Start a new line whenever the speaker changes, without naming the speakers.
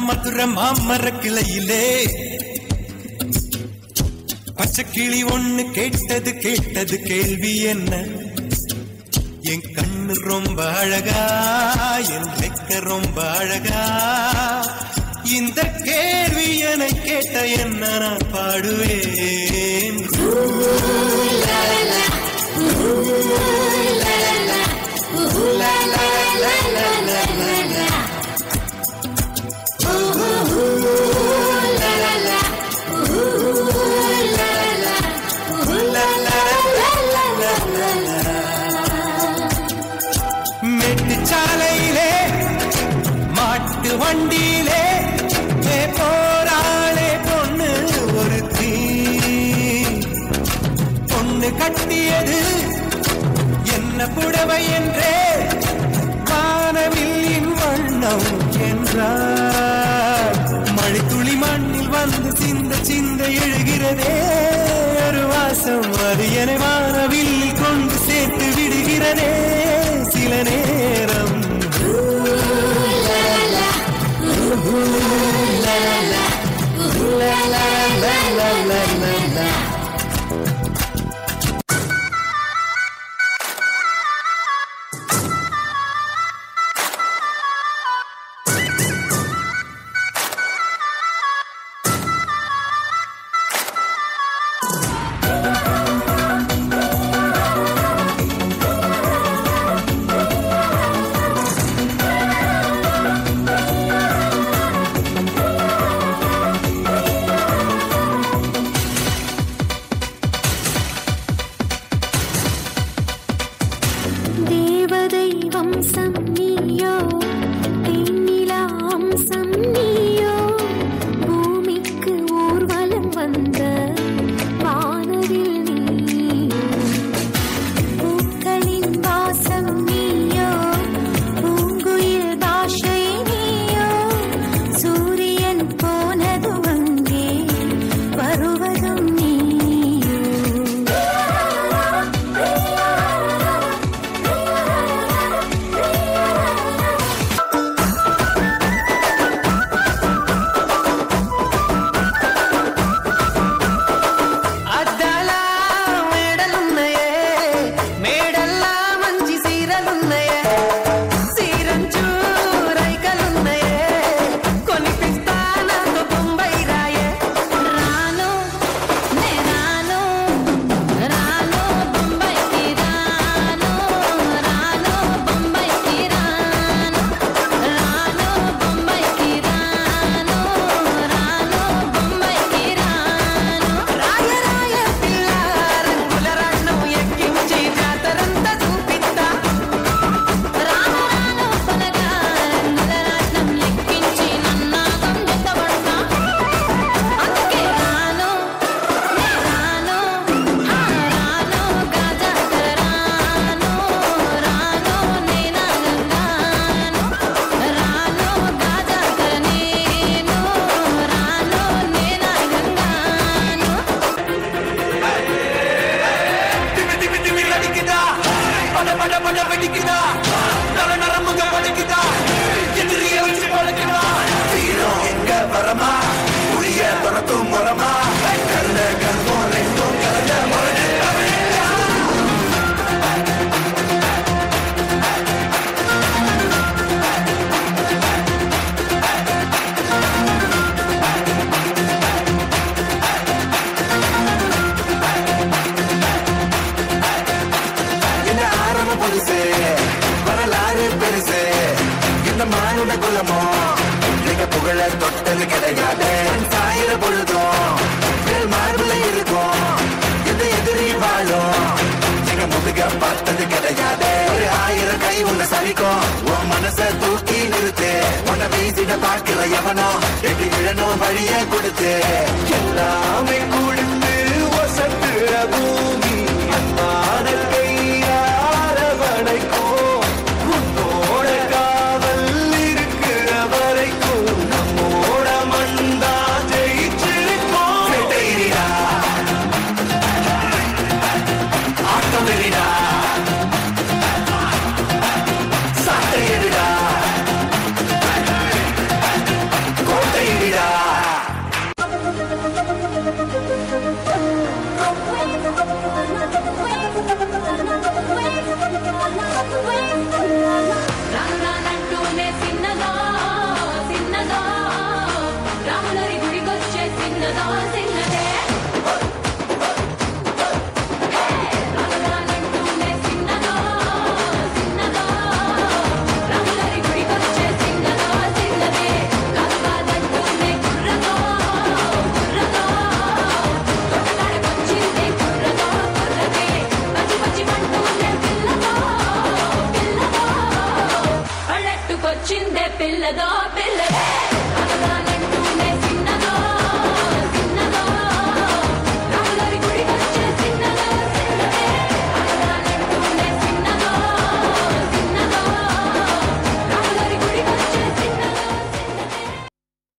மதுர மாமர கிளையிலே பச்சை கிளி ஒண்ணு கேட்டது கேள்வி என்ன? என் கண்ணு ரொம்ப அழகா, என் வெக்க ரொம்ப அழகா, இந்த கேள்வி என கேட்ட என்ன நான் பாடுவேன். மெட்டுச்சாலையிலே மாட்டு வண்டியிலே போராளே பொண்ணு ஒருத்தி, பொண்ணு கட்டியது என்ன புடவை என்றே வானவில்லின் வண்ணம் என்றார். மழை துளி மண்ணில் வந்து சிந்த சிந்த எழுகிறதே ஒரு வாசம், அது என வானவில்லில் கொண்டு சேர்த்து விடுகிறதே சில நேரம். தொட்டது கிடையாது சாயிர பொழுதும் மார்புல இருக்கும் எது எதிரி வாழும் எங்க முதுக பார்த்தது கிடையாது. ஒரு 1000 கை உன்னை சரிக்கும் உன் மனச தூக்கி நிறுத்து. உன்னை வீசிட பார்க்கிற எவனோ எட்டு இழனும் வழிய கொடுத்து எல்லாமே கொடுத்து வசத்துற பூமி
వచ్చిందే పిల్లదో పిల్లదే